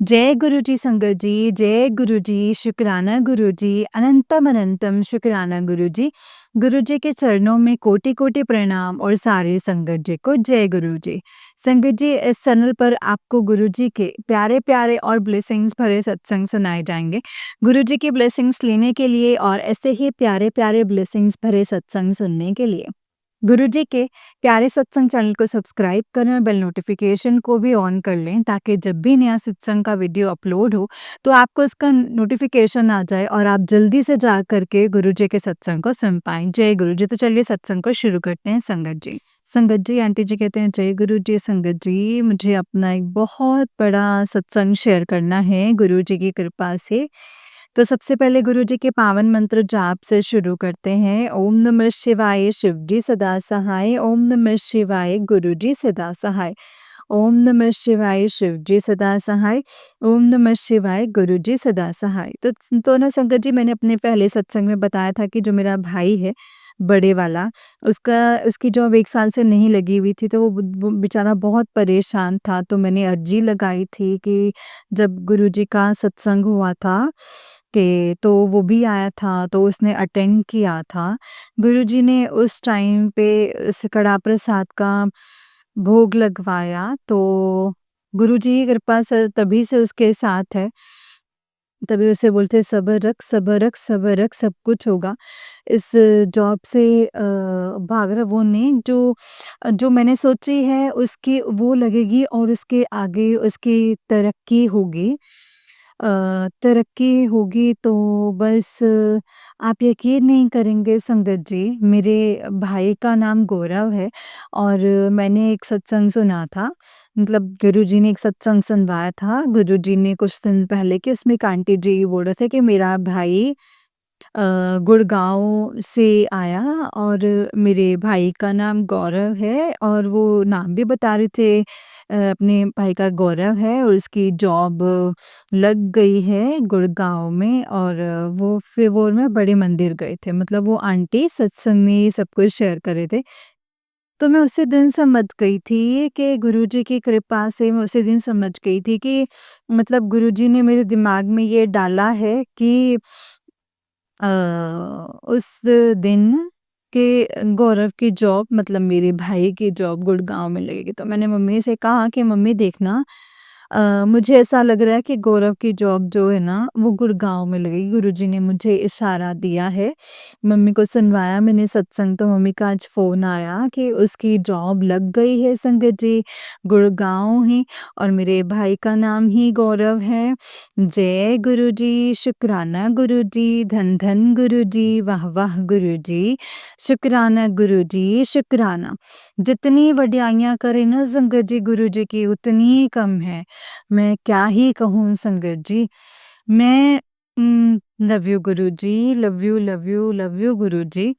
जय गुरुजी संगत जी, जय गुरुजी, शुक्राना गुरुजी, अनंतम अनंतम शुक्राना गुरुजी। गुरुजी के चरणों में कोटि-कोटि प्रणाम और सारे संगत जी को जय गुरुजी। संगत जी, इस चैनल पर आपको गुरुजी के प्यारे-प्यारे और ब्लेसिंग्स भरे सत्संग सुनाए जाएँगे। गुरुजी की ब्लेसिंग्स लेने के लिए और ऐसे ही प्यारे-प्यारे ब्लेसिंग्स भरे सत्संग सुनने के लिए गुरुजी के प्यारे सत्संग चैनल को सब्सक्राइब करें और बेल नोटिफिकेशन को भी ऑन कर लें ताकि जब भी नया सत्संग का वीडियो अपलोड हो तो आपको इसका नोटिफिकेशन आ जाए और आप जल्दी से जा करके गुरुजी के सत्संग को सुन पाएं। जय गुरुजी। तो चलिए सत्संग को शुरू करते हैं संगत जी। संगत जी, आंटी जी कहते हैं जय गुरुजी। संगत जी, मुझे अपना एक बहुत बड़ा सत्संग शेयर करना है गुरुजी की कृपा से। तो सबसे पहले गुरुजी के पावन मंत्र जाप से शुरू करते हैं। ओम नमः शिवाय शिवजी सदा सहाय, ओम नमः शिवाय गुरुजी सदा सहाय, ओम नमः शिवाय शिवजी सदा सहाय, ओम नमः शिवाय गुरुजी सदा सहाय। तो ना संगत जी, मैंने अपने पहले सत्संग में बताया था कि जो मेरा भाई है बड़े वाला, उसका उसकी जॉब 1 साल से नहीं लगी हुई थी, तो वो बेचारा बहुत परेशान था। तो मैंने अर्जी लगाई थी कि जब गुरुजी का सत्संग हुआ था कि तो वो भी आया था, तो उसने अटेंड किया था। गुरुजी ने उस टाइम पे उस कड़ा प्रसाद का भोग लगवाया, तो गुरुजी की कृपा से तभी से उसके साथ है। तभी उसे बोलते हैं सब्र रख, सब्र रख, सब्र रख, सब कुछ होगा। इस जॉब से भाग रहा वो नहीं, जो मैंने सोची है उसकी वो लगेगी और उसके आगे उसकी तरक्की होगी। तरक्की होगी तो बस आप यकीन नहीं करेंगे संगत जी, मेरे भाई का नाम गौरव है और मैंने एक सत्संग सुना था। मतलब गुरुजी ने एक सत्संग सुनवाया था, गुरुजी ने कुछ दिन पहले, कि उसमें एक आंटी जी बोल रहे थे कि मेरा भाई गुड़गाँव से आया और मेरे भाई का नाम गौरव है और वो नाम भी बता रहे थे। अपने भाई का गौरव है और उसकी जॉब लग गई है गुड़गाँव में और वो फिर वो ना बड़े मंदिर गए थे। मतलब वो आंटी सत्संग में ये सब कुछ शेयर कर रहे थे। तो मैं उसी दिन समझ गई थी कि गुरुजी की कृपा से मैं उसी दिन समझ गई थी कि मतलब गुरुजी ने मेरे दिमाग में ये डाला है कि अ, उस दिन के गौरव की जॉब, मतलब मेरे भाई की जॉब गुड़गाँव में लगेगी। तो मैंने मम्मी से कहा कि मम्मी देखना, मुझे ऐसा लग रहा है कि गौरव की जॉब जो है ना वो गुड़गाँव में लगेगी। गुरुजी ने मुझे इशारा दिया है। मम्मी को सुनवाया मैंने सत्संग, तो मम्मी का आज फ़ोन आया कि उसकी जॉब लग गई है संगत जी, गुड़गाँव ही, और मेरे भाई का नाम ही गौरव है। जय गुरुजी, शुक्राना गुरुजी, धन धन गुरुजी, वाह वाह गुरुजी, शुक्राना गुरुजी, शुक्राना। जितनी वड्याइयाँ करें ना संगत जी गुरुजी की उतनी ही कम है। मैं क्या ही कहूँ संगत जी। मैं लव यू गुरुजी, love you, love you, love you गुरुजी।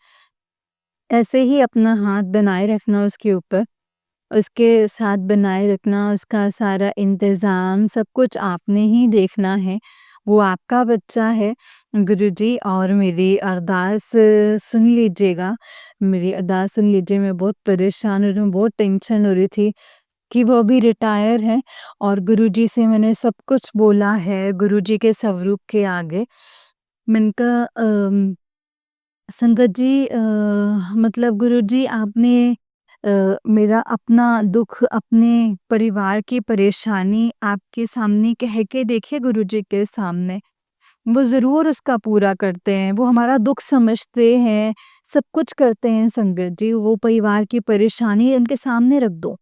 ऐसे ही अपना हाथ बनाए रखना उसके ऊपर, उसके साथ बनाए रखना, उसका सारा इंतज़ाम सब कुछ आपने ही देखना है। वो आपका बच्चा है गुरुजी, और मेरी अरदास सुन लीजिएगा। मेरी अरदास सुन लीजिए, मैं बहुत परेशान हो रही हूँ, बहुत टेंशन हो रही थी कि वो अभी रिटायर हैं और गुरुजी से मैंने सब कुछ बोला है गुरुजी के स्वरूप के आगे। मैंने कहा संगत जी, मतलब गुरुजी आपने मेरा अपना दुख, अपने परिवार की परेशानी आपके सामने कह के देखिए गुरुजी के सामने। वो ज़रूर उसका पूरा करते हैं, वो हमारा दुख समझते हैं, सब कुछ करते हैं संगत जी। वो परिवार की परेशानी उनके सामने रख दो।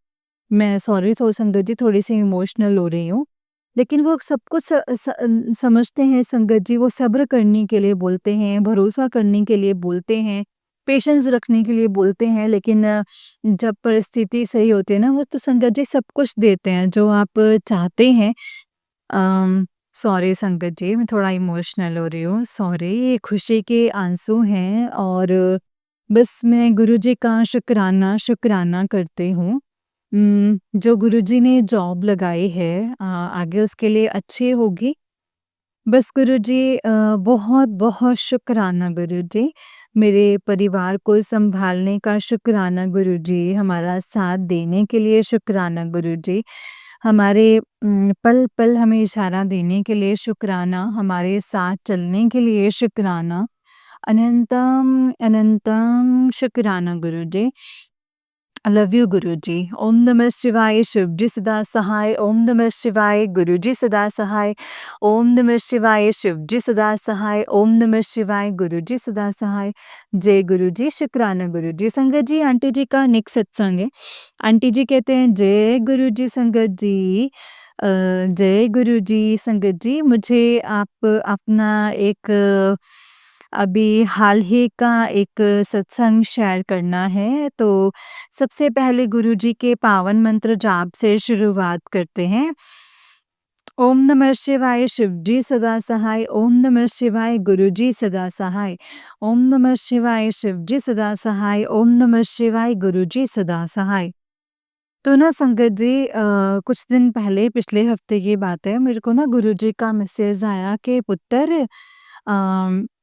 मैं सॉरी तो संगत जी, थोड़ी-सी इमोशनल हो रही हूँ। लेकिन वो सब कुछ समझते हैं संगत जी, वो सब्र करने के लिए बोलते हैं, भरोसा करने के लिए बोलते हैं, पेशेंस रखने के लिए बोलते हैं, लेकिन जब परिस्थिति सही होती है ना, वो तो संगत जी सब कुछ देते हैं जो आप चाहते हैं। सॉरी संगत जी, मैं थोड़ा इमोशनल हो रही हूँ, सॉरी, ये खुशी के आंसू हैं और बस मैं गुरुजी का शुक्राना शुक्राना करती हूँ। जो गुरुजी ने जॉब लगाई है आगे उसके लिए अच्छी होगी। बस गुरुजी, बहुत-बहुत शुक्राना गुरुजी। मेरे परिवार को सँभालने का शुक्राना गुरुजी, हमारा साथ देने के लिए शुक्राना गुरुजी। हमारे पल-पल हमें इशारा देने के लिए शुक्राना, हमारे साथ चलने के लिए शुक्राना। अनंतम अनंतम शुक्राना गुरुजी। आई लव यू गुरुजी। ओम नमः शिवाय, शिव जी सदा सहाय। ओम नमः शिवाय, गुरुजी सदा सहाय। ओम नमः शिवाय, शिव जी सदा सहाय। ओम नमः शिवाय, गुरुजी सदा सहाय। जय गुरुजी, शुक्राना गुरुजी। संगत जी, आंटी जी का नेक्स्ट सत्संग है। आंटी जी कहते हैं, जय गुरुजी संगत जी। जय गुरुजी संगत जी, मुझे आप अपना एक अभी हाल ही का एक सत्संग शेयर करना है। तो सबसे पहले गुरुजी के पावन मंत्र जाप से शुरुआत करते हैं। ओम नमः शिवाय, शिव जी सदा सहाय। ओम नमः शिवाय, गुरुजी सदा सहाय। ओम नमः शिवाय, शिव जी सदा सहाय। ओम नमः शिवाय, गुरुजी सदा सहाय। तो ना संगत जी, कुछ दिन पहले पिछले हफ्ते की बात है, मेरे को ना गुरुजी का मैसेज आया कि पुत्र,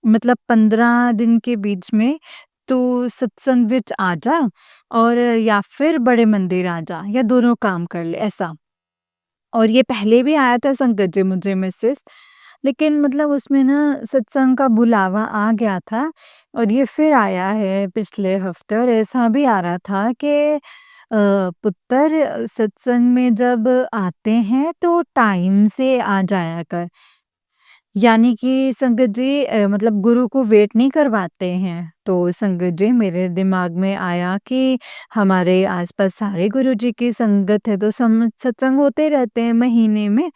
मतलब 15 दिन के बीच में तू सत्संग विच आ जा, और या फिर बड़े मंदिर आ जा, या दोनों काम कर ले ऐसा। और ये पहले भी आया था संगत जी मुझे मैसेज, लेकिन मतलब उसमें ना सत्संग का बुलावा आ गया था, और ये फिर आया है पिछले हफ्ते, और ऐसा भी आ रहा था कि पुत्र, सत्संग में जब आते हैं तो टाइम से आ जाया कर। यानी कि संगत जी, मतलब गुरु को वेट नहीं करवाते हैं। तो संगत जी, मेरे दिमाग में आया कि हमारे आसपास सारे गुरुजी की संगत है, तो सत्संग होते रहते हैं महीने में।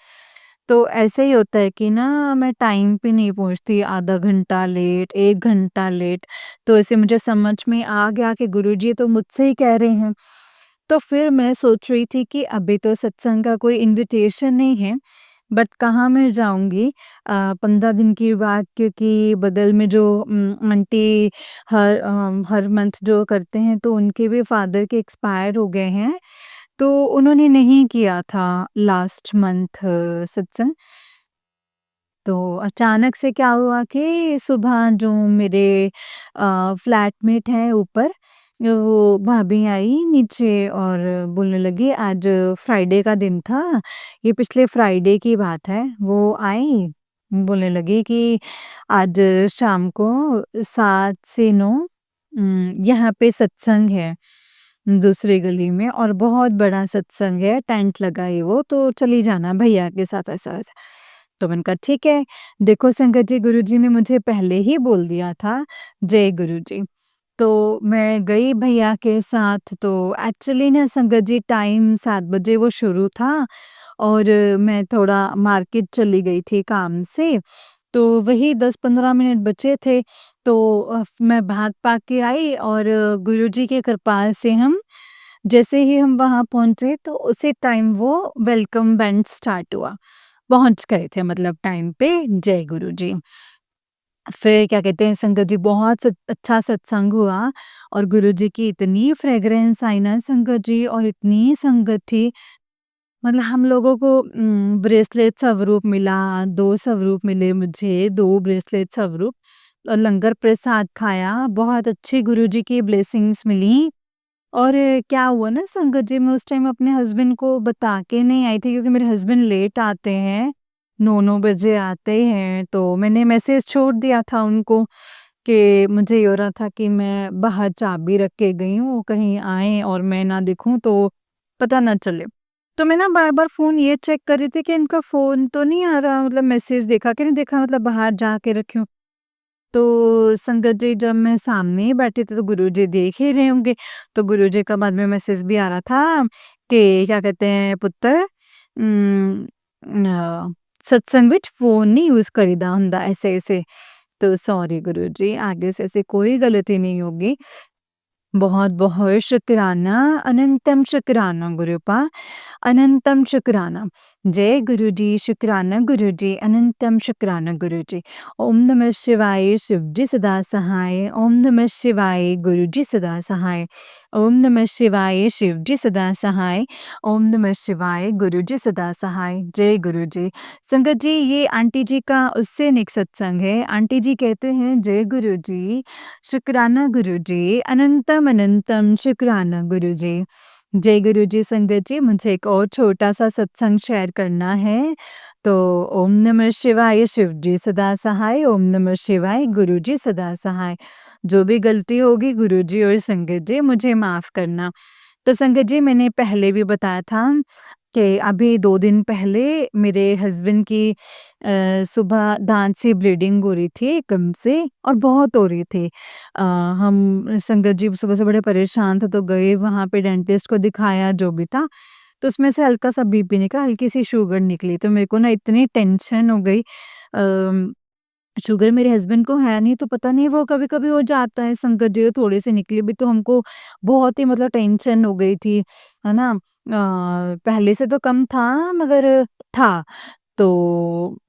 तो ऐसे ही होता है कि ना मैं टाइम पे नहीं पहुंचती, आधा घंटा लेट, 1 घंटा लेट। तो ऐसे मुझे समझ में आ गया कि गुरुजी तो मुझसे ही कह रहे हैं। तो फिर मैं सोच रही थी कि अभी तो सत्संग का कोई इनविटेशन नहीं है, बट कहाँ मैं जाऊँगी 15 दिन की बाद, क्योंकि बगल में जो आंटी हर मंथ जो करते हैं, तो उनके भी फादर के एक्सपायर हो गए हैं, तो उन्होंने नहीं किया था लास्ट मंथ सत्संग। तो अचानक से क्या हुआ कि सुबह जो मेरे फ्लैटमेट हैं ऊपर, वो भाभी आई नीचे और बोलने लगी, आज फ्राइडे का दिन था, ये पिछले फ्राइडे की बात है। वो आई, बोलने लगी कि आज शाम को 7 से 9 यहाँ पे सत्संग है, दूसरी गली में, और बहुत बड़ा सत्संग है, टेंट लगा है वो, तो चली जाना भैया के साथ, ऐसा-वैसा। तो मैंने कहा ठीक है। देखो संगत जी, गुरुजी ने मुझे पहले ही बोल दिया था, जय गुरुजी। तो मैं गई भैया के साथ। तो एक्चुअली ना संगत जी, टाइम 7 बजे वो शुरू था, और मैं थोड़ा मार्केट चली गई थी काम से, तो वही 10-15 मिनट बचे थे। तो मैं भाग-भाग के आई, और गुरुजी के कृपा से जैसे ही हम वहाँ पहुँचे, तो उसी टाइम वो वेलकम बैंड स्टार्ट हुआ। पहुँच गए थे मतलब टाइम पे, जय गुरुजी। फिर क्या कहते हैं संगत जी, बहुत अच्छा सत्संग हुआ, और गुरुजी की इतनी फ्रेग्रेंस आई ना संगत जी, और इतनी संगत थी, मतलब हम लोगों को ब्रेसलेट स्वरूप मिला, 2 स्वरूप मिले मुझे, 2 ब्रेसलेट स्वरूप, और लंगर प्रसाद खाया, बहुत अच्छी गुरुजी की ब्लेसिंग्स मिली। और क्या हुआ ना संगत जी, मैं उस टाइम अपने हस्बैंड को बता के नहीं आई थी, क्योंकि मेरे हस्बैंड लेट आते हैं, 9-9 बजे आते हैं, तो मैंने मैसेज छोड़ दिया था उनको कि मुझे ये हो रहा था कि मैं बाहर चाबी रख के गई हूँ, कहीं आएँ और मैं ना दिखूँ तो पता ना चले। तो मैं ना बार-बार फ़ोन ये चेक कर रही थी कि इनका फ़ोन तो नहीं आ रहा, मतलब मैसेज देखा कि नहीं देखा, मतलब बाहर जाके रखी हूँ। तो संगत जी, जब मैं सामने ही बैठी थी, तो गुरुजी देख ही रहे होंगे, तो गुरुजी का बाद में मैसेज भी आ रहा था कि क्या कहते हैं, पुत्र, उम, न सत्संग विच फ़ोन नहीं यूज़ करीदा हुंदा, ऐसे-ऐसे। तो सॉरी गुरुजी, आगे से ऐसी कोई गलती नहीं होगी। बहुत-बहुत शुकराना, अनंतम शुकराना गुरुपा, अनंतम शुकराना। जय गुरुजी, शुकराना गुरुजी, अनंतम शुकराना गुरुजी। ओम नमः शिवाय, शिव जी सदा सहाय। ओम नमः शिवाय, गुरुजी सदा सहाय। ओम नमः शिवाय, शिव जी सदा सहाय। ओम नमः शिवाय, गुरुजी सदा सहाय। जय गुरुजी। संगत जी, ये आंटी जी का उससे नेक्स्ट सत्संग है। आंटी जी कहते हैं, जय गुरुजी, शुकराना गुरुजी, अनंतम अनंतम शुकराना गुरुजी। जय गुरु जी, संगत जी, मुझे एक और छोटा-सा सत्संग शेयर करना है। तो ओम नमः शिवाय, शिव जी सदा सहाय, ओम नमः शिवाय, गुरु जी सदा सहाय। जो भी गलती होगी गुरु जी और संगत जी मुझे माफ़ करना। तो संगत जी, मैंने पहले भी बताया था कि अभी 2 दिन पहले मेरे हस्बैंड की सुबह दाँत से ब्लीडिंग हो रही थी एकदम से और बहुत हो रही थी। हम संगत जी सुबह से बड़े परेशान थे, तो गए वहाँ पे डेंटिस्ट को दिखाया जो भी था, तो उसमें से हल्का-सा बीपी निकला, हल्की-सी शुगर निकली। तो मेरे को ना इतनी टेंशन हो गई। शुगर मेरे हस्बैंड को है नहीं, तो पता नहीं वो कभी-कभी हो जाता है संगत जी, थोड़ी-सी निकली भी तो हमको बहुत ही मतलब टेंशन हो गई थी, है ना? पहले से तो कम था मगर था। तो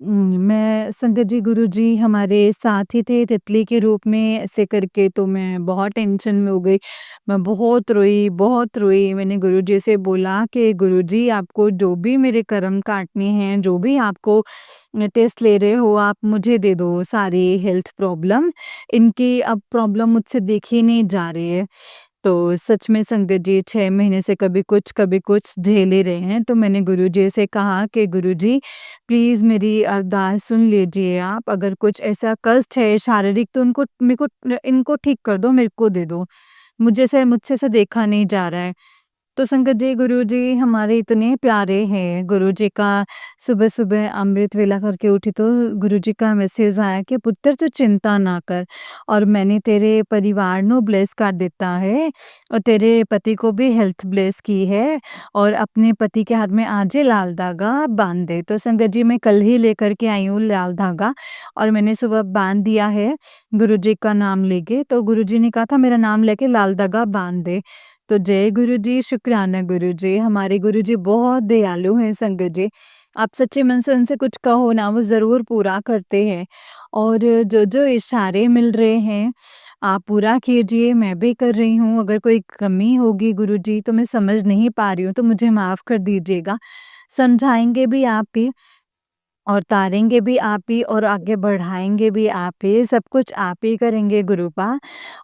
मैं संगत जी गुरुजी हमारे साथ ही थे तितली के रूप में ऐसे करके, तो मैं बहुत टेंशन में हो गई। मैं बहुत रोई। मैंने गुरुजी से बोला कि गुरुजी, आपको जो भी मेरे कर्म काटने हैं, जो भी आपको टेस्ट ले रहे हो आप मुझे दे दो सारी हेल्थ प्रॉब्लम। इनकी अब प्रॉब्लम मुझसे देखी नहीं जा रही है। तो सच में संगत जी 6 महीने से कभी कुछ झेल ही रहे हैं। तो मैंने गुरुजी से कहा कि गुरुजी, प्लीज़ मेरी अरदास सुन लीजिए आप। अगर कुछ ऐसा कष्ट है शारीरिक तो उनको मेरे को इनको ठीक कर दो, मेरे को दे दो। मुझसे ऐसा देखा नहीं जा रहा है। तो संगत जी गुरुजी हमारे इतने प्यारे हैं। गुरुजी का सुबह-सुबह अमृत वेला करके उठी तो गुरुजी का मैसेज आया कि पुत्र तू चिंता ना कर, और मैंने तेरे परिवार ਨੂੰ ब्लेस कर देता है और तेरे पति को भी हेल्थ ब्लेस की है, और अपने पति के हाथ में आज ही लाल धागा बाँध दे। तो संगत जी मैं कल ही लेकर के आई हूँ लाल धागा, और मैंने सुबह बाँध दिया है गुरुजी का नाम लेके। तो गुरुजी ने कहा था मेरा नाम लेके लाल धागा बाँध दे। तो जय गुरुजी, शुक्राना गुरुजी, हमारे गुरुजी बहुत दयालु हैं संगत जी। आप सच्चे मन से उनसे कुछ कहो ना, वो ज़रूर पूरा करते हैं। और जो-जो इशारे मिल रहे हैं, आप पूरा कीजिए, मैं भी कर रही हूँ। अगर कोई कमी होगी गुरुजी तो मैं समझ नहीं पा रही हूँ, तो मुझे माफ़ कर दीजिएगा। समझाएँगे भी आप ही और तारेंगे भी आप ही और आगे बढ़ाएँगे भी आप ही, सब कुछ आप ही करेंगे गुरूपा।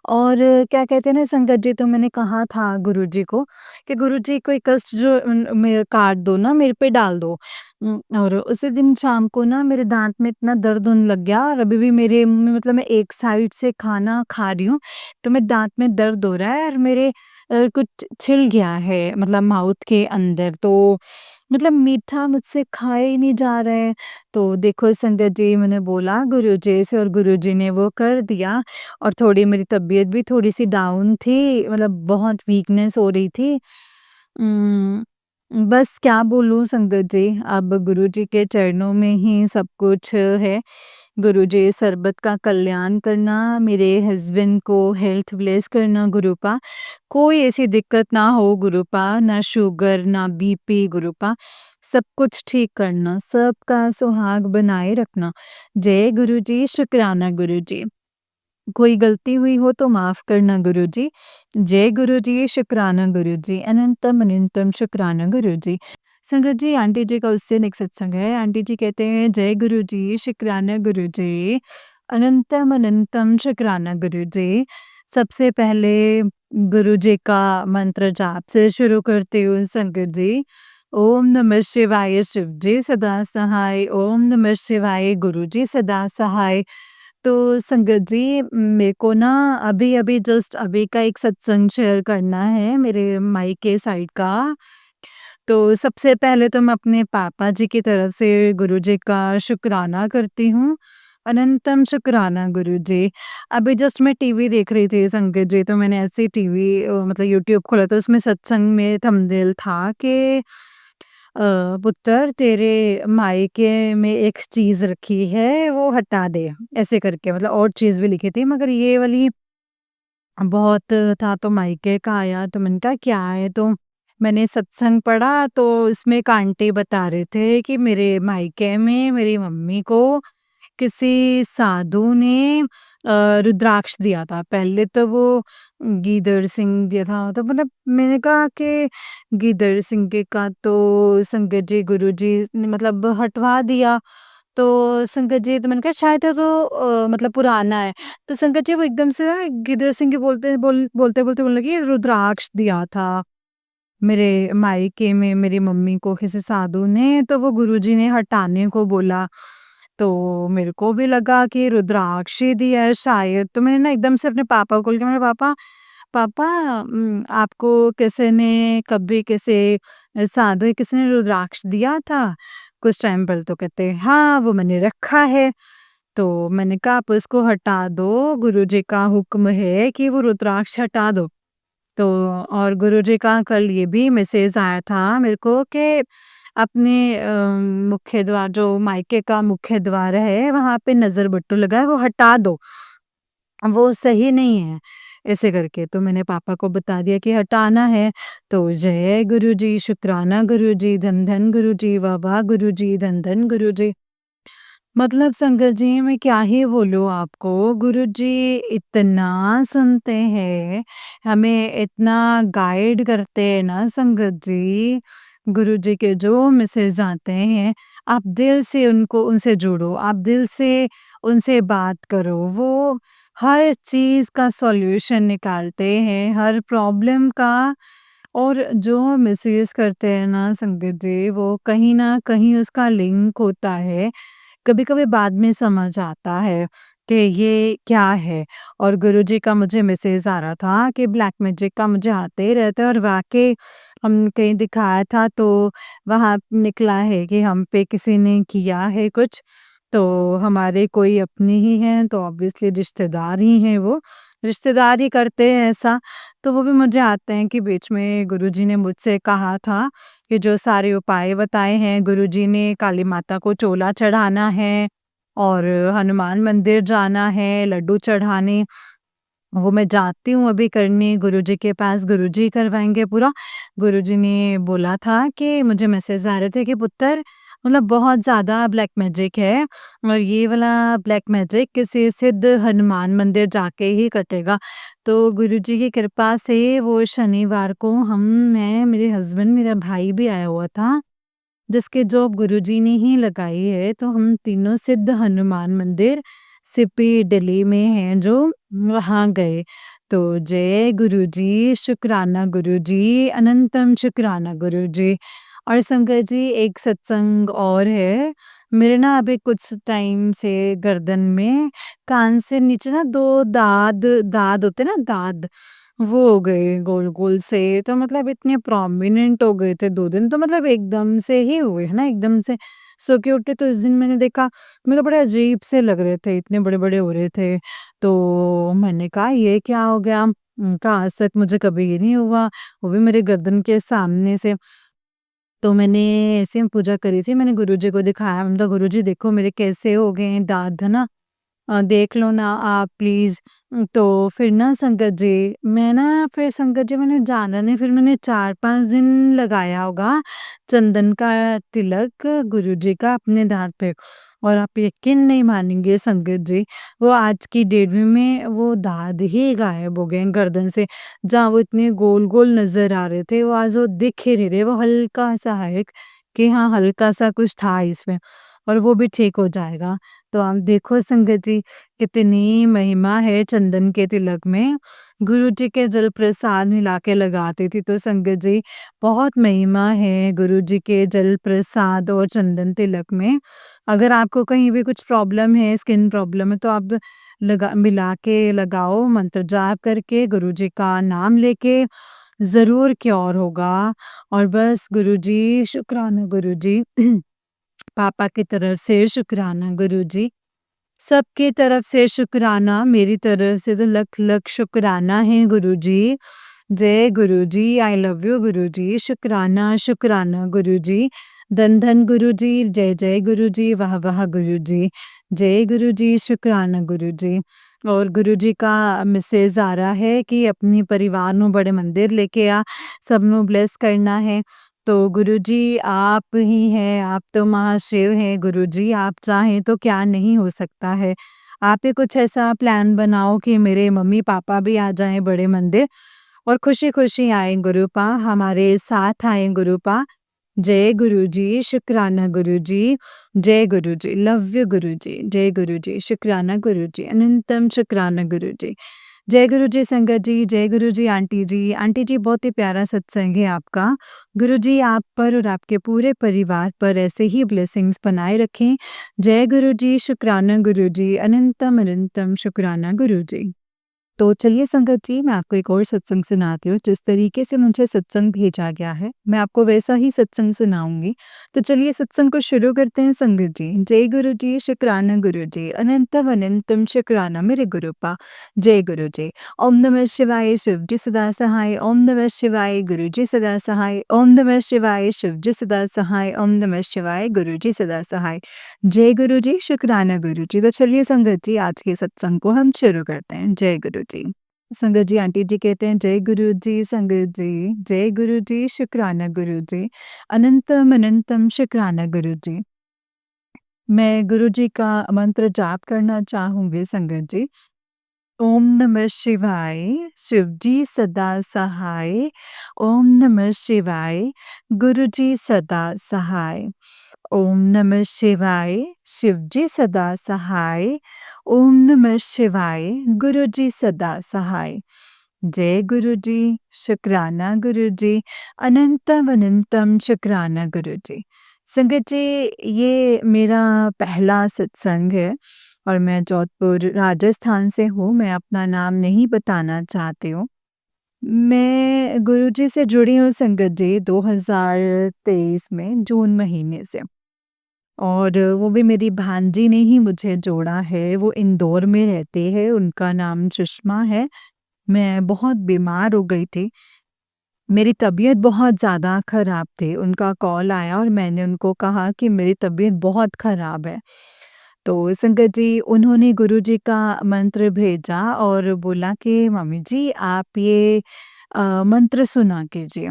और क्या कहते हैं ना संगत जी, तो मैंने कहा था गुरुजी को कि गुरुजी कोई कष्ट जो मेरे काट दो ना, मेरे पे डाल दो। और उसी दिन शाम को ना मेरे दाँत में इतना दर्द होने लग गया, और अभी भी मेरे मुँह में मतलब मैं एक साइड से खाना खा रही हूँ, तो मेरे दाँत में दर्द हो रहा है, और मेरे कुछ छिल गया है मतलब माउथ के अंदर, तो मतलब मीठा मुझसे खाया ही नहीं जा रहा है। तो देखो संगत जी, मैंने बोला गुरुजी से और गुरुजी ने वो कर दिया, और थोड़ी मेरी तबीयत भी थोड़ी-सी डाउन थी, मतलब बहुत वीकनेस हो रही थी। उम, बस क्या बोलूँ संगत जी, अब गुरुजी के चरणों में ही सब कुछ है। गुरुजी शरबत का कल्याण करना, मेरे हस्बैंड को हेल्थ ब्लेस करना गुरुपा। कोई ऐसी दिक्कत ना हो गुरुपा, ना शुगर, ना बीपी गुरुपा। सब कुछ ठीक करना, सबका सुहाग बनाए रखना। जय गुरुजी, शुक्राना गुरुजी। कोई गलती हुई हो तो माफ़ करना गुरुजी। जय गुरुजी, शुक्राना गुरुजी, अनंतम अनंतम शुक्राना गुरुजी। संगत जी, आंटी जी का उस दिन एक सत्संग है। आंटी जी कहते हैं, जय गुरुजी, शुक्राना गुरुजी, अनंतम अनंतम शुक्राना गुरुजी। सबसे पहले गुरुजी का मंत्र जाप से शुरू करती हूँ संगत जी। ओम नमः शिवाय, शिव जी सदा सहाय, ओम नमः शिवाय, गुरुजी सदा सहाय। तो संगत जी, मेरे को ना अभी-अभी जस्ट अभी का एक सत्संग शेयर करना है मेरे मायके साइड का। तो सबसे पहले तो मैं अपने पापा जी की तरफ से गुरुजी का शुक्राना करती हूँ। अनंतम शुक्राना गुरुजी। अभी जस्ट मैं टीवी देख रही थी संगत जी, तो मैंने ऐसे ही टीवी मतलब यूट्यूब खोला, तो उसमें सत्संग में थंबनेल था कि पुत्र तेरे मायके में एक चीज़ रखी है वो हटा दे, ऐसे करके मतलब और चीज़ भी लिखी थी, मगर ये वाली बहुत था तो मायके का आया, तो मैंने कहा क्या है? तो मैंने सत्संग पढ़ा, तो इसमें एक आंटी बता रहे थे कि मेरे मायके में मेरी मम्मी को किसी साधु ने रुद्राक्ष दिया था। पहले तो वो गीदड़ सिंह दिया था, तो मतलब मैंने कहा कि गीदड़ सिंह के का तो संगत जी गुरुजी ने मतलब हटवा दिया। तो संगत जी, तो मैंने कहा शायद ये तो मतलब पुराना है। तो संगत जी वो एकदम से ना गिदर सिंह के बोलते बोलते बोलने लगी रुद्राक्ष दिया था। मेरे मायके में मेरी मम्मी को किसी साधु ने तो वो गुरुजी ने हटाने को बोला। तो मेरे को भी लगा कि रुद्राक्ष ही दिया है शायद, तो मैंने ना एकदम से अपने पापा को बोल के मेरे पापा पापा आपको किसी ने कभी किसी साधु या किसी ने रुद्राक्ष दिया था कुछ टाइम पहले? तो कहते हाँ, वो मैंने रखा है। तो मैंने कहा आप उसको हटा दो, गुरुजी का हुक्म है कि वो रुद्राक्ष हटा दो। तो और गुरुजी का कल ये भी मैसेज आया था मेरे को कि अपने मुख्य द्वार जो मायके का मुख्य द्वार है वहाँ पे नज़र बट्टू लगा है वो हटा दो, वो सही नहीं है, ऐसे करके। तो मैंने पापा को बता दिया कि हटाना है। तो जय गुरुजी, शुक्राना गुरुजी, धन धन गुरुजी, वाह वाह गुरुजी, धन धन गुरुजी। मतलब संगत जी मैं क्या ही बोलूँ आपको, गुरुजी इतना सुनते हैं, हमें इतना गाइड करते हैं ना संगत जी। गुरुजी के जो मैसेज आते हैं, आप दिल से उनको उनसे जुड़ो, आप दिल से उनसे बात करो, वो हर चीज़ का सॉल्यूशन निकालते हैं, हर प्रॉब्लम का। और जो मैसेज करते हैं ना संगत जी, वो कहीं न कहीं उसका लिंक होता है। कभी-कभी बाद में समझ आता है कि ये क्या है। और गुरुजी का मुझे मैसेज आ रहा था कि ब्लैक मैजिक का मुझे आते ही रहता है, और वाक़ई हम कहीं दिखाया था तो वहाँ निकला है कि हम पे किसी ने किया है कुछ। तो हमारे कोई अपने ही हैं तो ऑब्वियसली रिश्तेदार ही हैं वो, रिश्तेदार ही करते हैं ऐसा। तो वो भी मुझे आते हैं कि बीच में गुरुजी ने मुझसे कहा था कि जो सारे उपाय बताए हैं, गुरुजी ने काली माता को चोला चढ़ाना है और हनुमान मंदिर जाना है, लड्डू चढ़ाने। वो मैं जाती हूँ अभी करने गुरुजी के पास, गुरुजी करवाएँगे पूरा। गुरुजी ने बोला था कि मुझे मैसेज आ रहे थे कि पुत्र मतलब बहुत ज़्यादा ब्लैक मैजिक है और ये वाला ब्लैक मैजिक किसी सिद्ध हनुमान मंदिर जाके ही कटेगा। तो गुरुजी की कृपा से वो शनिवार को मैं, मेरे हस्बैंड, मेरा भाई भी आया हुआ था, जिसकी जॉब गुरुजी ने ही लगाई है। तो हम तीनों सिद्ध हनुमान मंदिर सिपी दिल्ली में हैं जो, वहाँ गए। तो जय गुरुजी, शुक्राना गुरुजी, अनंतम शुक्राना गुरुजी। और संगत जी एक सत्संग और है, मेरे ना अभी कुछ टाइम से गर्दन में कान से नीचे ना 2 दाद दाद होते हैं ना दाद, वो हो गए गोल-गोल से, तो मतलब इतने प्रोमिनेंट हो गए थे 2 दिन, तो मतलब एकदम से ही हुए, है ना? एकदम से सो के उठे तो इस दिन मैंने देखा, मुझे बड़े अजीब से लग रहे थे, इतने बड़े-बड़े हो रहे थे। तो मैंने कहा ये क्या हो गया? कहा आज तक मुझे कभी ये नहीं हुआ, वो भी मेरे गर्दन के सामने से। तो मैंने ऐसे ही पूजा करी थी, मैंने गुरुजी को दिखाया, मैंने कहा गुरुजी देखो मेरे कैसे हो गए हैं दाँत, है ना? देख लो ना आप प्लीज़। तो फिर ना संगत जी, मैं ना फिर संगत जी मैंने जाना नहीं, फिर मैंने 4-5 दिन लगाया होगा चंदन का तिलक गुरुजी का अपने दाँत पे। और आप यकीन नहीं मानेंगे संगत जी, वो आज की डेट में वो दाद ही गायब हो गए हैं गर्दन से। जहाँ वो इतने गोल-गोल नज़र आ रहे थे, वो आज वो दिख ही नहीं रहे, वो हल्का-सा है कि हाँ, हल्का-सा कुछ था इसमें, और वो भी ठीक हो जाएगा। तो आप देखो संगत जी, कितनी महिमा है चंदन के तिलक में। गुरु जी के जल प्रसाद मिला के लगाती थी तो संगत जी, बहुत महिमा है गुरु जी के जल प्रसाद और चंदन तिलक में। अगर आपको कहीं भी कुछ प्रॉब्लम है, स्किन प्रॉब्लम है, तो आप लगा मिला के लगाओ, मंत्र जाप करके, गुरु जी का नाम लेके, ज़रूर क्योर होगा। और बस गुरु जी शुक्राना गुरु जी। पापा की तरफ से शुक्राना गुरुजी, सबकी तरफ से शुक्राना, मेरी तरफ से तो लख-लख शुक्राना है गुरुजी। जय गुरुजी, आई लव यू गुरुजी, शुक्राना, शुक्राना गुरुजी। धन-धन गुरुजी, जय-जय गुरुजी, वाह-वाह गुरुजी। जय गुरुजी, शुक्राना गुरुजी। और गुरुजी का मैसेज आ रहा है कि अपनी परिवार ਨੂੰ बड़े मंदिर लेके आ, सबਨੂੰ ब्लेस करना है। तो गुरुजी आप ही हैं, आप तो महाशिव हैं गुरुजी, आप चाहें तो क्या नहीं हो सकता है। आप ही कुछ ऐसा प्लान बनाओ कि मेरे मम्मी-पापा भी आ जाएँ बड़े मंदिर और खुशी-खुशी आएँ गुरुपा, हमारे साथ आएँ गुरुपा। जय गुरुजी, शुक्राना गुरुजी, जय गुरुजी, लव यू गुरुजी, जय गुरुजी, शुक्राना गुरुजी, अनंतम शुक्राना गुरुजी। जय गुरु जी संगत जी, जय गुरु जी आंटी जी। आंटी जी बहुत ही प्यारा सत्संग है आपका। गुरु जी आप पर और आपके पूरे परिवार पर ऐसे ही ब्लेसिंग्स बनाए रखें। जय गुरु जी, शुक्राना गुरु जी, अनंतम अनंतम शुक्राना गुरु जी। तो चलिए संगत जी, मैं आपको एक और सत्संग सुनाती हूँ। जिस तरीके से मुझे सत्संग भेजा गया है, मैं आपको वैसा ही सत्संग सुनाऊँगी। तो चलिए सत्संग को शुरू करते हैं संगत जी। जय गुरु जी, शुक्राना गुरु जी, अनंतम अनंतम शुक्राना मेरे गुरुपा। जय गुरु जी। ओम नमः शिवाय, शिव जी सदा सहाय। ओम नमः शिवाय, गुरु जी सदा सहाय। ओम नमः शिवाय, शिव जी सदा सहाय। ओम नमः शिवाय, गुरु जी सदा सहाय। जय गुरु जी, शुक्राना गुरु जी। तो चलिए संगत जी, आज के सत्संग को हम शुरू करते हैं। जय गुरु जी। संगत जी आंटी जी कहते हैं जय गुरु जी संगत जी, जय गुरु जी, शुक्राना गुरु जी, अनंतम अनंतम शुक्राना गुरु जी। मैं गुरु जी का मंत्र जाप करना चाहूँगी संगत जी। ओम नमः शिवाय, शिव जी सदा सहाय। ओम नमः शिवाय, गुरु जी सदा सहाय। ओम नमः शिवाय, शिव जी सदा सहाय। ओम नमः शिवाय, गुरु जी सदा सहाय। जय गुरु जी, शुक्राना गुरु जी, अनंतम अनंतम शुक्राना गुरु जी। संगत जी, ये मेरा पहला सत्संग है और मैं जोधपुर राजस्थान से हूँ। मैं अपना नाम नहीं बताना चाहती हूँ। मैं गुरुजी से जुड़ी हूँ संगत जी 2023 में जून महीने से। और वो भी मेरी भांजी ने ही मुझे जोड़ा है। वो इंदौर में रहते हैं, उनका नाम सुषमा है। मैं बहुत बीमार हो गई थी। मेरी तबीयत बहुत ज़्यादा ख़राब थी। उनका कॉल आया और मैंने उनको कहा कि मेरी तबीयत बहुत ख़राब है। तो संगत जी उन्होंने गुरुजी का मंत्र भेजा और बोला कि मम्मी जी आप ये मंत्र सुना कीजिए।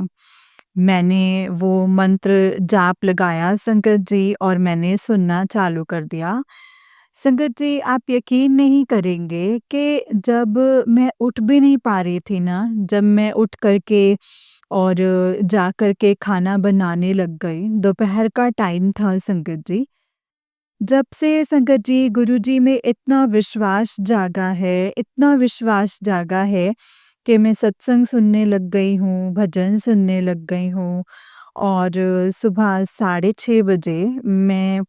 मैंने वो मंत्र जाप लगाया संगत जी और मैंने सुनना चालू कर दिया। संगत जी आप यकीन नहीं करेंगे कि जब मैं उठ भी नहीं पा रही थी ना, जब मैं उठ कर के और जा कर के खाना बनाने लग गई, दोपहर का टाइम था संगत जी। जब से संगत जी गुरुजी में इतना विश्वास जागा है, इतना विश्वास जागा है कि मैं सत्संग सुनने लग गई हूँ, भजन सुनने लग गई हूँ और सुबह 6:30 बजे मैं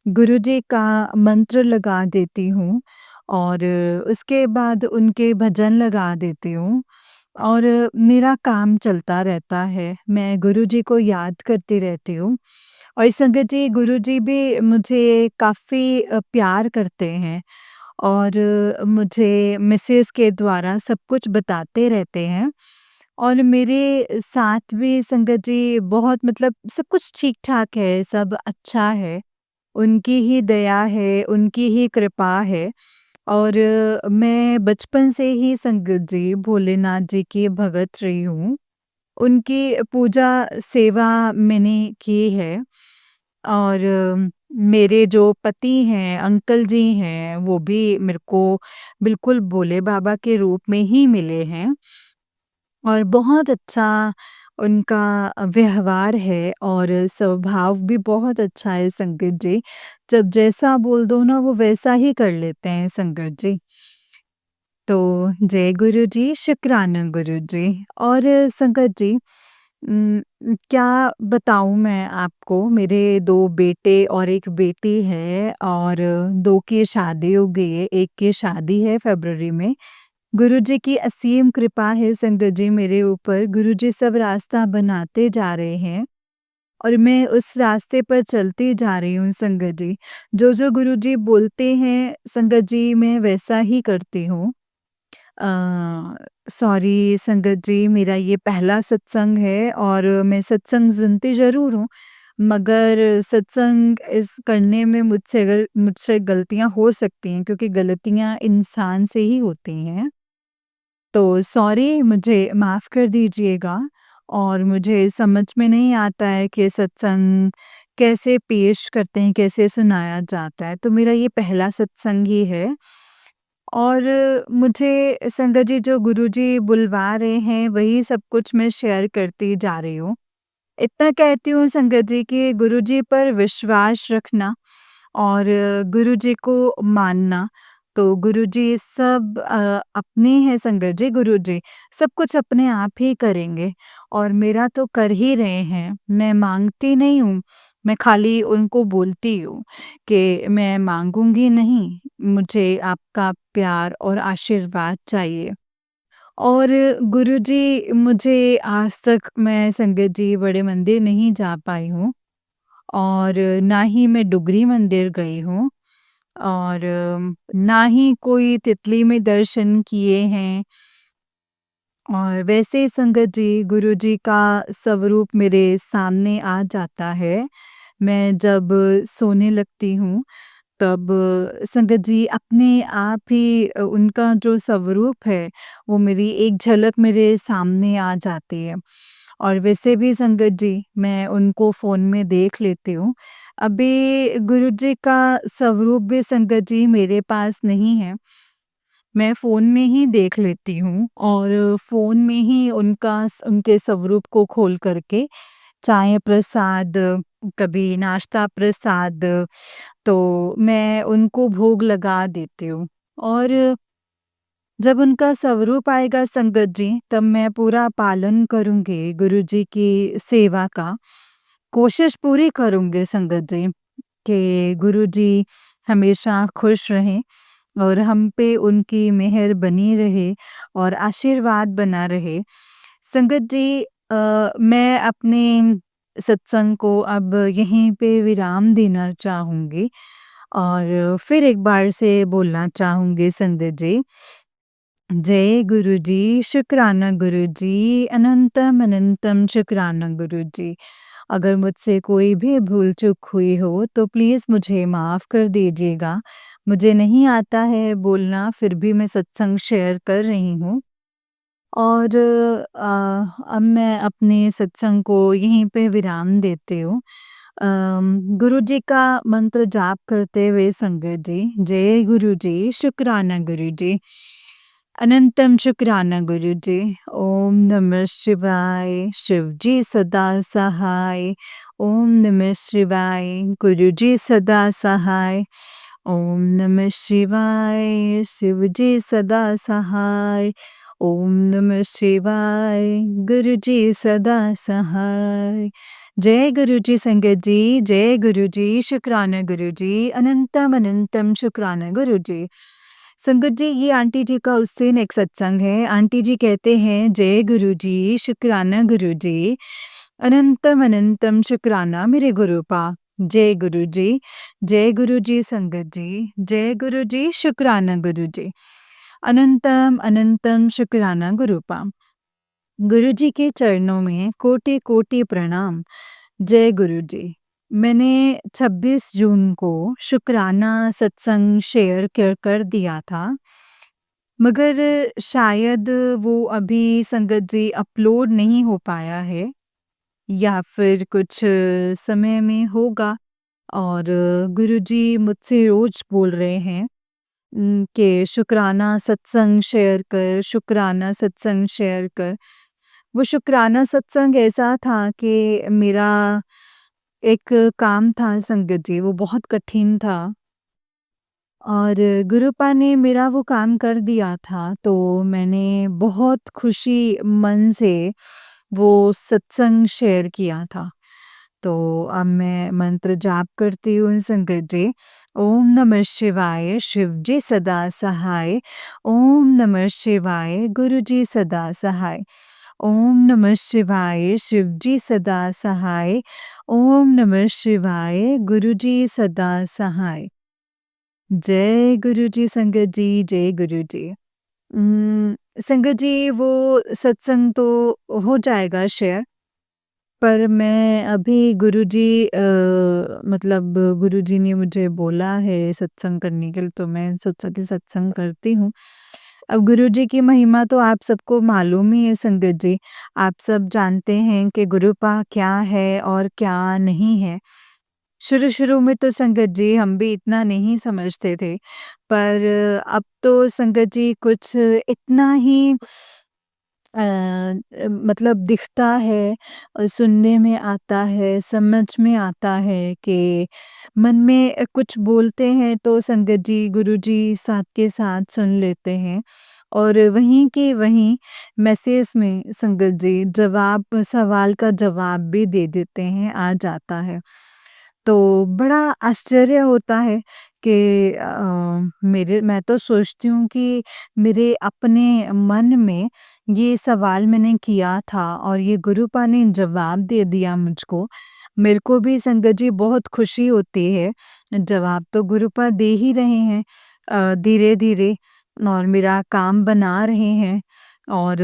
गुरुजी का मंत्र लगा देती हूँ और उसके बाद उनके भजन लगा देती हूँ और मेरा काम चलता रहता है। मैं गुरुजी को याद करती रहती हूँ और संगत जी गुरुजी भी मुझे काफ़ी प्यार करते हैं और मुझे मैसेज के द्वारा सब कुछ बताते रहते हैं और मेरे साथ भी संगत जी बहुत मतलब सब कुछ ठीक-ठाक है, सब अच्छा है। उनकी ही दया है, उनकी ही कृपा है और मैं बचपन से ही संगत जी भोलेनाथ जी की भगत रही हूँ। उनकी पूजा सेवा मैंने की है और मेरे जो पति हैं, अंकल जी हैं, वो भी मेरे को बिल्कुल भोले बाबा के रूप में ही मिले हैं और बहुत अच्छा उनका व्यवहार है और स्वभाव भी बहुत अच्छा है संगत जी। जब जैसा बोल दो ना वो वैसा ही कर लेते हैं संगत जी। तो जय गुरु जी, शुक्राना गुरु जी और संगत जी क्या बताऊँ मैं आपको मेरे 2 बेटे और 1 बेटी है और 2 की शादी हो गई है, 1 की शादी है फ़रवरी में। गुरुजी की असीम कृपा है संगत जी मेरे ऊपर, गुरुजी सब रास्ता बनाते जा रहे हैं और मैं उस रास्ते पर चलती जा रही हूँ संगत जी। जो-जो गुरुजी बोलते हैं संगत जी मैं वैसा ही करती हूँ। सॉरी संगत जी मेरा ये पहला सत्संग है और मैं सत्संग सुनती ज़रूर हूँ, मगर सत्संग इस करने में मुझसे गलतियाँ हो सकती हैं क्योंकि गलतियाँ इंसान से ही होती हैं। तो सॉरी मुझे माफ़ कर दीजिएगा और मुझे समझ में नहीं आता है कि सत्संग कैसे पेश करते हैं, कैसे सुनाया जाता है। तो मेरा ये पहला सत्संग ही है और मुझे संगत जी जो गुरुजी बुलवा रहे हैं, वही सब कुछ मैं शेयर करती जा रही हूँ। इतना कहती हूँ संगत जी कि गुरुजी पर विश्वास रखना और गुरुजी को मानना, तो गुरुजी सब अपने हैं संगत जी गुरुजी, सब कुछ अपने आप ही करेंगे और मेरा तो कर ही रहे हैं। मैं माँगती नहीं हूँ, मैं खाली उनको बोलती हूँ कि मैं माँगूँगी नहीं, मुझे आपका प्यार और आशीर्वाद चाहिए। और गुरुजी मुझे आज तक मैं संगत जी बड़े मंदिर नहीं जा पाई हूँ और ना ही मैं डुगरी मंदिर गई हूँ और ना ही कोई तितली में दर्शन किए हैं और वैसे संगत जी गुरुजी का स्वरूप मेरे सामने आ जाता है। मैं जब सोने लगती हूँ तब संगत जी अपने आप ही उनका जो स्वरूप है वो मेरी एक झलक मेरे सामने आ जाती है। और वैसे भी संगत जी मैं उनको फ़ोन में देख लेती हूँ। अभी गुरुजी का स्वरूप भी संगत जी मेरे पास नहीं है। मैं फ़ोन में ही देख लेती हूँ और फ़ोन में ही उनके स्वरूप को खोल कर के चाय प्रसाद, कभी नाश्ता प्रसाद तो मैं उनको भोग लगा देती हूँ। और जब उनका स्वरूप आएगा संगत जी, तब मैं पूरा पालन करूँगी गुरुजी की सेवा का। कोशिश पूरी करूँगी संगत जी कि गुरुजी हमेशा खुश रहें और हम पे उनकी मेहर बनी रहे और आशीर्वाद बना रहे। संगत जी मैं अपने सत्संग को अब यहीं पे विराम देना चाहूँगी और फिर एक बार से बोलना चाहूँगी संगत जी, जय गुरुजी, शुक्राना गुरुजी, अनंतम अनंतम शुक्राना गुरुजी। अगर मुझसे कोई भी भूल-चूक हुई हो तो प्लीज़ मुझे माफ़ कर दीजिएगा। मुझे नहीं आता है बोलना फिर भी मैं सत्संग शेयर कर रही हूँ। और अब मैं अपने सत्संग को यहीं पे विराम देती हूँ। गुरुजी का मंत्र जाप करते हुए संगत जी, जय गुरुजी, शुक्राना गुरुजी, अनंतम शुक्राना गुरुजी, ओम नमः शिवाय, शिवजी सदा सहाय, ओम नमः शिवाय, गुरुजी सदा सहाय, ओम नमः शिवाय, शिवजी सदा सहाय, ओम नमः शिवाय, गुरुजी सदा सहाय। जय गुरुजी संगत जी, जय गुरुजी, शुक्राना गुरुजी, अनंतम अनंतम शुक्राना गुरुजी। संगत जी ये आंटी जी का उस दिन एक सत्संग है। आंटी जी कहते हैं जय गुरुजी, शुक्राना गुरुजी, अनंतम अनंतम शुक्राना मेरे गुरुपा। जय गुरुजी, जय गुरुजी संगत जी, जय गुरुजी, शुक्राना गुरुजी, अनंतम अनंतम शुक्राना गुरुपा। गुरुजी के चरणों में कोटि-कोटि प्रणाम। जय गुरुजी। मैंने 26 जून को शुक्राना सत्संग शेयर कर दिया था, मगर शायद वो अभी संगत जी अपलोड नहीं हो पाया है या फिर कुछ समय में होगा और गुरुजी मुझसे रोज़ बोल रहे हैं कि शुक्राना सत्संग शेयर कर, शुक्राना सत्संग शेयर कर। वो शुक्राना सत्संग ऐसा था कि मेरा एक काम था संगत जी, वो बहुत कठिन था और गुरुपा ने मेरा वो काम कर दिया था, तो मैंने बहुत खुशी मन से वो सत्संग शेयर किया था। तो अब मैं मंत्र जाप करती हूँ संगत जी। ओम नमः शिवाय, शिव जी सदा सहाय। ओम नमः शिवाय, गुरु जी सदा सहाय। ओम नमः शिवाय, शिव जी सदा सहाय। ओम नमः शिवाय, गुरु जी सदा सहाय। जय गुरु जी संगत जी, जय गुरु जी। संगत जी वो सत्संग तो हो जाएगा शेयर, पर मैं अभी गुरुजी मतलब गुरुजी ने मुझे बोला है सत्संग करने के लिए तो मैं सोचा कि सत्संग करती हूँ। अब गुरुजी की महिमा तो आप सबको मालूम ही है संगत जी। आप सब जानते हैं कि गुरुपा क्या है और क्या नहीं है। शुरू-शुरू में तो संगत जी हम भी इतना नहीं समझते थे, पर अब तो संगत जी कुछ इतना ही मतलब दिखता है सुनने में आता है, समझ में आता है कि मन में कुछ बोलते हैं तो संगत जी, गुरुजी साथ के साथ सुन लेते हैं और वहीं के वहीं मैसेज में संगत जी जवाब सवाल का जवाब भी दे देते हैं, आ जाता है। तो बड़ा आश्चर्य होता है कि मेरे मैं तो सोचती हूँ कि मेरे अपने मन में ये सवाल मैंने किया था और ये गुरुपा ने जवाब दे दिया मुझको। मेरे को भी संगत जी बहुत खुशी होती है। जवाब तो गुरुपा दे ही रहे हैं धीरे-धीरे और मेरा काम बना रहे हैं और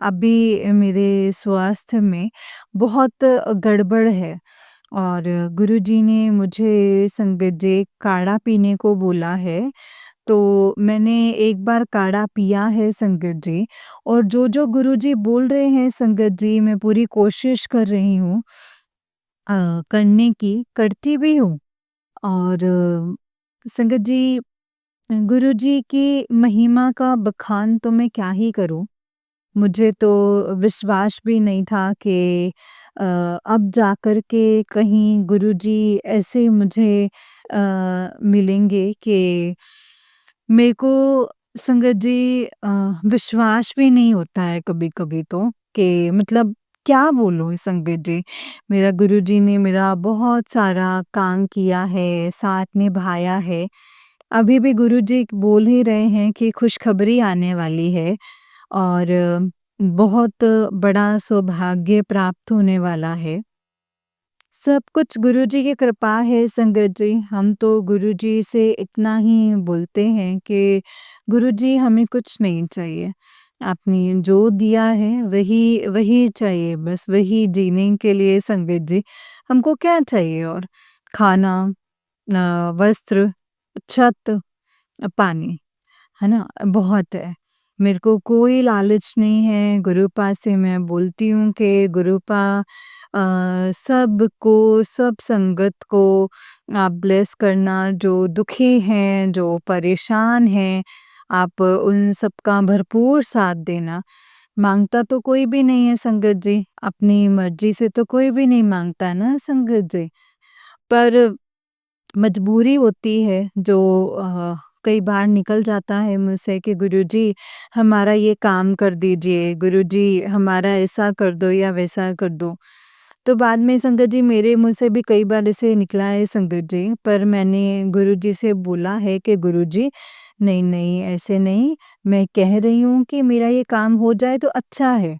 अभी मेरे स्वास्थ्य में बहुत गड़बड़ है। और गुरुजी ने मुझे संगत जी काढ़ा पीने को बोला है, तो मैंने एक बार काढ़ा पिया है संगत जी और जो-जो गुरुजी बोल रहे हैं संगत जी मैं पूरी कोशिश कर रही हूँ करने की, करती भी हूँ। और संगत जी गुरुजी की महिमा का बखान तो मैं क्या ही करूँ। मुझे तो विश्वास भी नहीं था कि अब जाकर के कहीं गुरुजी ऐसे मुझे मिलेंगे कि मेरे को संगत जी विश्वास भी नहीं होता है कभी-कभी तो कि मतलब क्या बोलूँ संगत जी। मेरा गुरुजी ने मेरा बहुत सारा काम किया है, साथ निभाया है। अभी भी गुरुजी बोल ही रहे हैं कि खुशखबरी आने वाली है और बहुत बड़ा सौभाग्य प्राप्त होने वाला है। सब कुछ गुरुजी की कृपा है संगत जी। हम तो गुरुजी से इतना ही बोलते हैं कि गुरुजी हमें कुछ नहीं चाहिए। आपने जो दिया है वही वही चाहिए बस वही जीने के लिए संगत जी। हमको क्या चाहिए और? खाना वस्त्र, छत, पानी। है ना? बहुत है। मेरे को कोई लालच नहीं है, गुरुपा से मैं बोलती हूँ कि गुरुपा सबको, सब संगत को आप ब्लेस करना, जो दुखी हैं, जो परेशान हैं, आप उन सबका भरपूर साथ देना। माँगता तो कोई भी नहीं है संगत जी, अपनी मर्ज़ी से तो कोई भी नहीं माँगता ना संगत जी। पर मजबूरी होती है जो कई बार निकल जाता है मुझसे कि गुरुजी हमारा ये काम कर दीजिए, गुरुजी हमारा ऐसा कर दो या वैसा कर दो। तो बाद में संगत जी मेरे मुँह से भी कई बार ऐसे निकला है संगत जी, पर मैंने गुरुजी से बोला है कि गुरुजी नहीं, नहीं ऐसे नहीं, मैं कह रही हूँ कि मेरा ये काम हो जाए तो अच्छा है।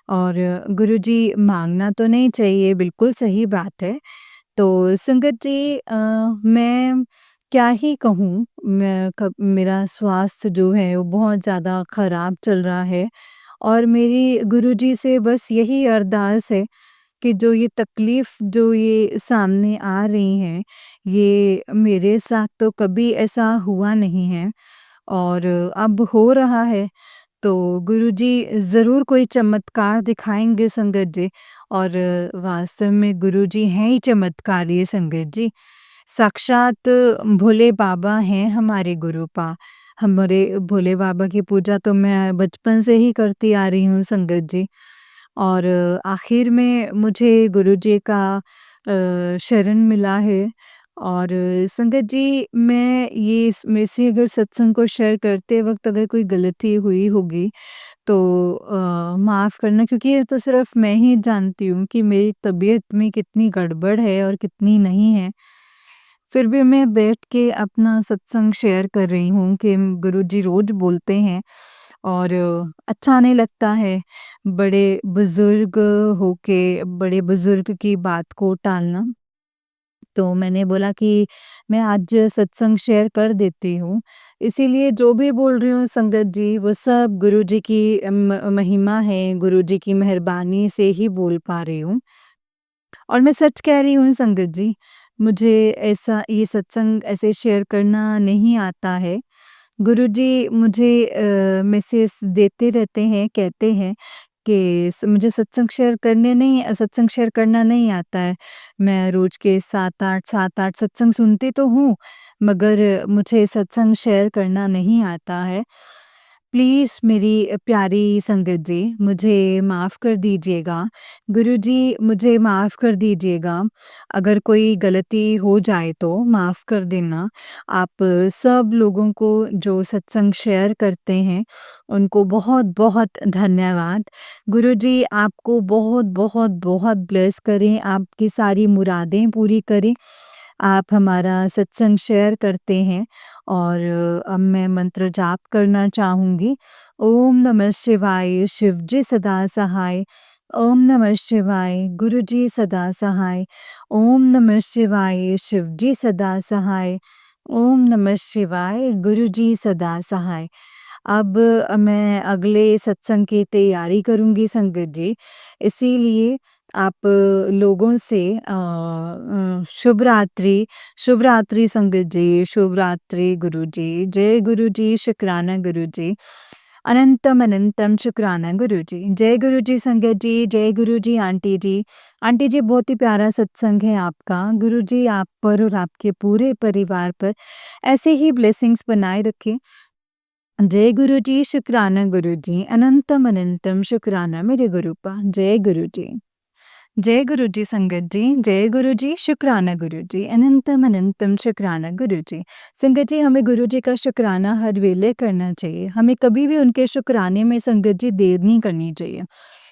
और गुरुजी माँगना तो नहीं चाहिए, बिल्कुल सही बात है। तो संगत जी मैं क्या ही कहूँ मैं कब मेरा स्वास्थ्य जो है वो बहुत ज़्यादा ख़राब चल रहा है और मेरी गुरुजी से बस यही अरदास है कि जो ये तकलीफ़ जो ये सामने आ रही हैं, ये मेरे साथ तो कभी ऐसा हुआ नहीं है और अब हो रहा है तो गुरुजी ज़रूर कोई चमत्कार दिखाएँगे संगत जी और वास्तव में गुरुजी हैं ही चमत्कारी संगत जी। साक्षात भोले बाबा हैं हमारे गुरुपा। हमारे भोले बाबा की पूजा तो मैं बचपन से ही करती आ रही हूँ संगत जी। और आखिर में मुझे गुरुजी का शरण मिला है और संगत जी मैं ये इस मेरे से अगर सत्संग को शेयर करते वक़्त अगर कोई गलती हुई होगी तो माफ़ करना क्योंकि ये तो सिर्फ़ मैं ही जानती हूँ कि मेरी तबीयत में कितनी गड़बड़ है और कितनी नहीं है। फिर भी मैं बैठ के अपना सत्संग शेयर कर रही हूँ कि गुरुजी रोज़ बोलते हैं और अच्छा नहीं लगता है बड़े बुज़ुर्ग होके बड़े बुज़ुर्ग की बात को टालना। तो मैंने बोला कि मैं आज सत्संग शेयर कर देती हूँ। इसीलिए जो भी बोल रही हूँ संगत जी वो सब गुरुजी की महिमा है, गुरुजी की मेहरबानी से ही बोल पा रही हूँ। और मैं सच कह रही हूँ संगत जी, मुझे ऐसा ये सत्संग ऐसे शेयर करना नहीं आता है। गुरुजी मुझे मैसेज देते रहते हैं, कहते हैं कि मुझे सत्संग शेयर करना नहीं आता है। मैं रोज़ के 7-8 सत्संग सुनती तो हूँ, मगर मुझे सत्संग शेयर करना नहीं आता है। प्लीज़ मेरी प्यारी संगत जी, मुझे माफ़ कर दीजिएगा। गुरुजी मुझे माफ़ कर दीजिएगा। अगर कोई गलती हो जाए तो माफ़ कर देना। आप सब लोगों को जो सत्संग शेयर करते हैं, उनको बहुत-बहुत धन्यवाद। गुरुजी आपको बहुत-बहुत बहुत ब्लेस करें, आपकी सारी मुरादें पूरी करें। आप हमारा सत्संग शेयर करते हैं और अब मैं मंत्र जाप करना चाहूँगी। ओम नमः शिवाय, शिव जी सदा सहाय। ओम नमः शिवाय, गुरु जी सदा सहाय। ओम नमः शिवाय, शिव जी सदा सहाय। ओम नमः शिवाय, गुरु जी सदा सहाय। अब मैं अगले सत्संग की तैयारी करूँगी संगत जी, इसीलिए आप लोगों से शुभ रात्रि, शुभ रात्रि संगत जी, शुभ रात्रि गुरुजी, जय गुरुजी, शुक्राना गुरुजी, अनंतम अनंतम शुक्राना गुरुजी, जय गुरुजी संगत जी, जय गुरुजी आंटी जी। आंटी जी बहुत ही प्यारा सत्संग है आपका, गुरुजी आप पर और आपके पूरे परिवार पर ऐसे ही ब्लेसिंग्स बनाए रखें। जय गुरुजी, शुक्राना गुरुजी, अनंतम अनंतम शुक्राना मेरे गुरुपा, जय गुरुजी। जय गुरुजी संगत जी, जय गुरुजी, शुक्राना गुरुजी, अनंतम अनंतम शुक्राना गुरुजी। संगत जी हमें गुरुजी का शुक्राना हर वेले करना चाहिए, हमें कभी भी उनके शुक्राने में संगत जी देर नहीं करनी चाहिए।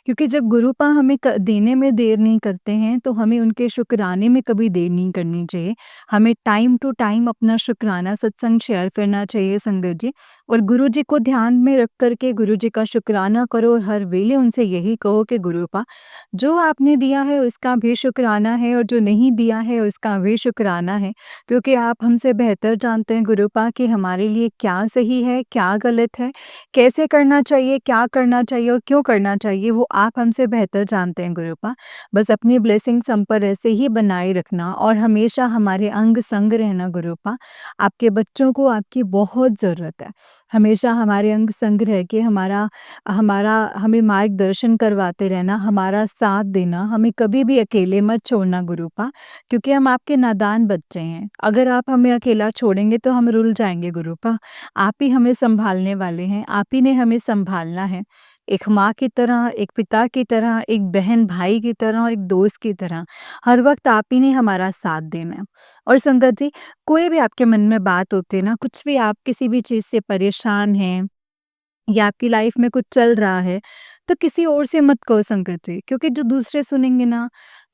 क्योंकि जब गुरुपा हमें देने में देर नहीं करते हैं तो हमें उनके शुक्राने में कभी देर नहीं करनी चाहिए। हमें टाइम टू टाइम अपना शुक्राना सत्संग शेयर करना चाहिए संगत जी, और गुरु जी को ध्यान में रख कर के गुरु जी का शुक्राना करो और हर वेले उनसे यही कहो कि गुरुपा जो आपने दिया है उसका भी शुक्राना है और जो नहीं दिया है उसका भी शुक्राना है, क्योंकि आप हमसे बेहतर जानते हैं गुरुपा कि हमारे लिए क्या सही है, क्या गलत है, कैसे करना चाहिए, क्या करना चाहिए और क्यों करना चाहिए, वो आप हमसे बेहतर जानते हैं गुरुपा। बस अपनी ब्लेसिंग्स हम पर ऐसे ही बनाए रखना और हमेशा हमारे अंग संग रहना गुरुपा। आपके बच्चों को आपकी बहुत ज़रूरत है। हमेशा हमारे अंग संग रह के हमारा हमारा हमें मार्गदर्शन करवाते रहना, हमारा साथ देना, हमें कभी भी अकेले मत छोड़ना गुरुपा, क्योंकि हम आपके नादान बच्चे हैं। अगर आप हमें अकेला छोड़ेंगे तो हम रुल जाएँगे गुरुपा। आप ही हमें सँभालने वाले हैं, आप ही ने हमें सँभालना है। एक माँ की तरह, एक पिता की तरह, एक बहन-भाई की तरह और एक दोस्त की तरह, हर वक़्त आप ही ने हमारा साथ देना है। और संगत जी, कोई भी आपके मन में बात होती है ना, कुछ भी आप किसी भी चीज़ से परेशान हैं या आपकी लाइफ में कुछ चल रहा है, तो किसी और से मत कहो संगत जी, क्योंकि जो दूसरे सुनेंगे ना,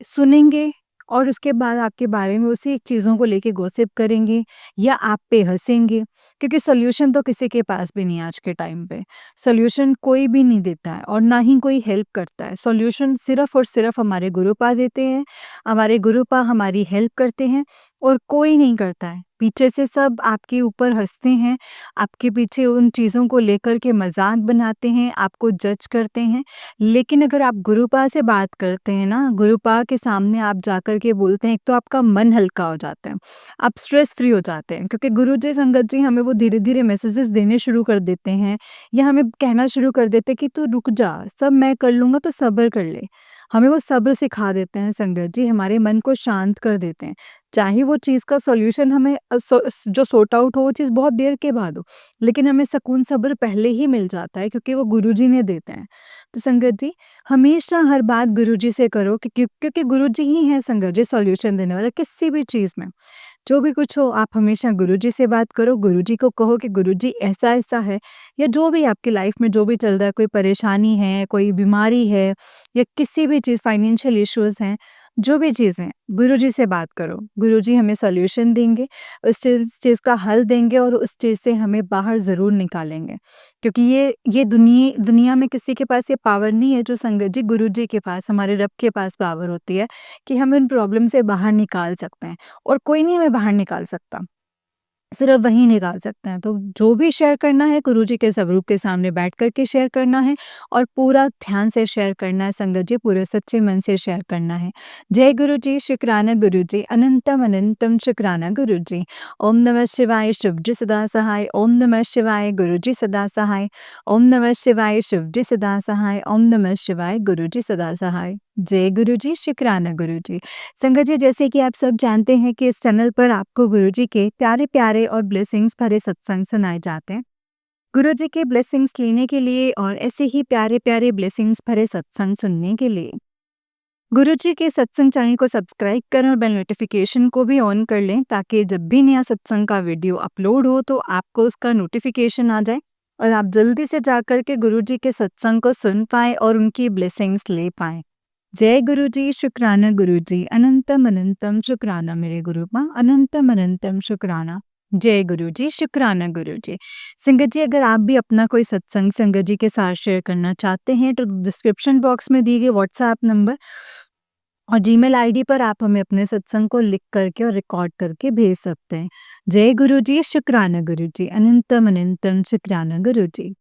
सुनेंगे और उसके बाद आपके बारे में उसी चीज़ों को लेके गॉसिप करेंगे या आप पे हँसेंगे, क्योंकि सॉल्यूशन तो किसी के पास भी नहीं है आज के टाइम पे। सॉल्यूशन कोई भी नहीं देता है और ना ही कोई हेल्प करता है। सॉल्यूशन सिर्फ़ और सिर्फ़ हमारे गुरुपा देते हैं, हमारे गुरुपा हमारी हेल्प करते हैं और कोई नहीं करता है। पीछे से सब आपके ऊपर हँसते हैं, आपके पीछे उन चीज़ों को लेकर के मज़ाक बनाते हैं, आपको जज करते हैं। लेकिन अगर आप गुरुपा से बात करते हैं ना, गुरुपा के सामने आप जाकर के बोलते हैं, एक तो आपका मन हल्का हो जाता है, आप स्ट्रेस फ्री हो जाते हैं, क्योंकि गुरुजी संगत जी हमें वो धीरे-धीरे मैसेजेस देने शुरू कर देते हैं या हमें कहना शुरू कर देते हैं कि तू रुक जा, सब मैं कर लूँगा, तो सब्र कर ले। हमें वो सब्र सिखा देते हैं संगत जी, हमारे मन को शांत कर देते हैं। चाहे वो चीज़ का सॉल्यूशन हमें जो सॉर्ट आउट हो वो चीज़ बहुत देर के बाद हो, लेकिन हमें सुकून सब्र पहले ही मिल जाता है, क्योंकि वो गुरुजी ने देते हैं। तो संगत जी, हमेशा हर बात गुरुजी से करो, क्योंकि गुरुजी ही हैं संगत जी सॉल्यूशन देने वाले किसी भी चीज़ में। जो भी कुछ हो आप हमेशा गुरुजी से बात करो, गुरुजी को कहो कि गुरुजी ऐसा-ऐसा है, या जो भी आपकी लाइफ में जो भी चल रहा है, कोई परेशानी है, कोई बीमारी है या किसी भी चीज़ फाइनेंशियल इश्यूज़ हैं, जो भी चीज़ हैं, गुरुजी से बात करो। गुरुजी हमें सॉल्यूशन देंगे, उस चीज़ का हल देंगे और उस चीज़ से हमें बाहर ज़रूर निकालेंगे। क्योंकि ये दुनिया में किसी के पास ये पावर नहीं है जो संगत जी गुरुजी के पास, हमारे रब के पास पावर होती है कि हम उन प्रॉब्लम से बाहर निकाल सकते हैं। और कोई नहीं हमें बाहर निकाल सकता, सिर्फ़ वही निकाल सकते हैं। तो जो भी शेयर करना है गुरुजी के स्वरूप के सामने बैठ कर के शेयर करना है और पूरा ध्यान से शेयर करना है संगत जी, पूरे सच्चे मन से शेयर करना है। जय गुरुजी, शुक्राना गुरुजी, अनंतम अनंतम शुक्राना गुरुजी। ओम नमः शिवाय, शिव जी सदा सहाय। ओम नमः शिवाय, गुरुजी सदा सहाय। ओम नमः शिवाय, शिव जी सदा सहाय। ओम नमः शिवाय, गुरुजी सदा सहाय। जय गुरुजी, शुक्राना गुरुजी। संगत जी, जैसे कि आप सब जानते हैं कि इस चैनल पर आपको गुरुजी के प्यारे-प्यारे और ब्लेसिंग्स भरे सत्संग सुनाए जाते हैं। गुरुजी के ब्लेसिंग्स लेने के लिए और ऐसे ही प्यारे-प्यारे ब्लेसिंग्स भरे सत्संग सुनने के लिए गुरुजी के सत्संग चैनल को सब्सक्राइब करें और बेल नोटिफिकेशन को भी ऑन कर लें ताकि जब भी नया सत्संग का वीडियो अपलोड हो तो आपको उसका नोटिफिकेशन आ जाए और आप जल्दी से जाकर के गुरुजी के सत्संग को सुन पाएँ और उनकी ब्लेसिंग्स ले पाएँ। जय गुरुजी, शुक्राना गुरुजी, अनंतम अनंतम शुक्राना मेरे गुरुपा, अनंतम अनंतम शुक्राना। जय गुरुजी, शुक्राना गुरुजी। संगत जी, अगर आप भी अपना कोई सत्संग संगत जी के साथ शेयर करना चाहते हैं तो डिस्क्रिप्शन बॉक्स में दिए गए व्हाट्सएप नंबर और जीमेल आईडी पर आप हमें अपने सत्संग को लिख करके और रिकॉर्ड करके भेज सकते हैं। जय गुरुजी, शुक्राना गुरुजी, अनंतम अनंतम शुक्राना गुरुजी।